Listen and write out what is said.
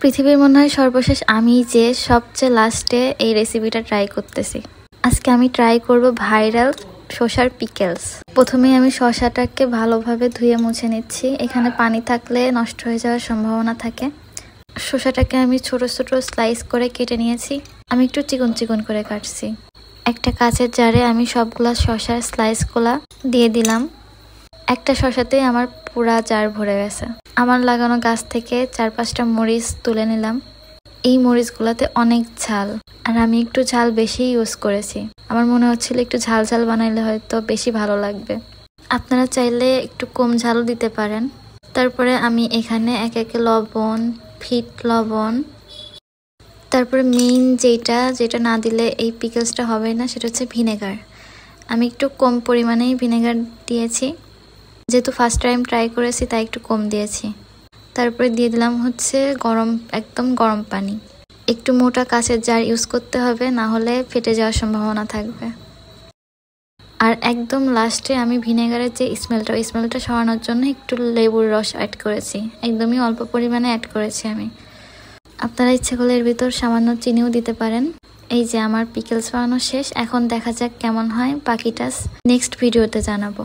পৃথিবীর মনে হয় সর্বশেষ আমি যে সবচেয়ে লাস্টে এই রেসিপিটা ট্রাই করতেছি। আজকে আমি ট্রাই করব ভাইরাল শসার পিকেলস। প্রথমে আমি শসাটাকে ভালোভাবে ধুয়ে মুছে নিচ্ছি। এখানে পানি থাকলে নষ্ট হয়ে যাওয়ার সম্ভাবনা থাকে। শসাটাকে আমি ছোট ছোট স্লাইস করে কেটে নিয়েছি। আমি একটু চিকন চিকন করে কাটছি। একটা কাঁচের জারে আমি সবগুলা শসার স্লাইসগুলা দিয়ে দিলাম। একটা শসাতেই আমার পুরা জার ভরে গেছে। আমার লাগানো গাছ থেকে 4-5টা মরিচ তুলে নিলাম। এই মরিচগুলোতে অনেক ঝাল, আর আমি একটু ঝাল বেশি ইউজ করেছি। আমার মনে হচ্ছিল একটু ঝাল ঝাল বানাইলে হয়তো বেশি ভালো লাগবে। আপনারা চাইলে একটু কম ঝালও দিতে পারেন। তারপরে আমি এখানে এক একে লবণ, ফিট লবণ, তারপরে মেইন যেটা না দিলে এই পিকলসটা হবে না, সেটা হচ্ছে ভিনেগার। আমি একটু কম পরিমাণেই ভিনেগার দিয়েছি, যেহেতু ফার্স্ট টাইম ট্রাই করেছি তাই একটু কম দিয়েছি। তারপরে দিয়ে দিলাম হচ্ছে একদম গরম পানি। একটু মোটা কাঁচের জার ইউজ করতে হবে, না হলে ফেটে যাওয়ার সম্ভাবনা থাকবে। আর একদম লাস্টে আমি ভিনেগারের যে স্মেলটা সরানোর জন্য একটু লেবুর রস অ্যাড করেছি। একদমই অল্প পরিমাণে অ্যাড করেছি আমি। আপনারা ইচ্ছে করলে এর ভিতর সামান্য চিনিও দিতে পারেন। এই যে আমার পিকলস বানানো শেষ। এখন দেখা যাক কেমন হয়, বাকিটা নেক্সট ভিডিওতে জানাবো।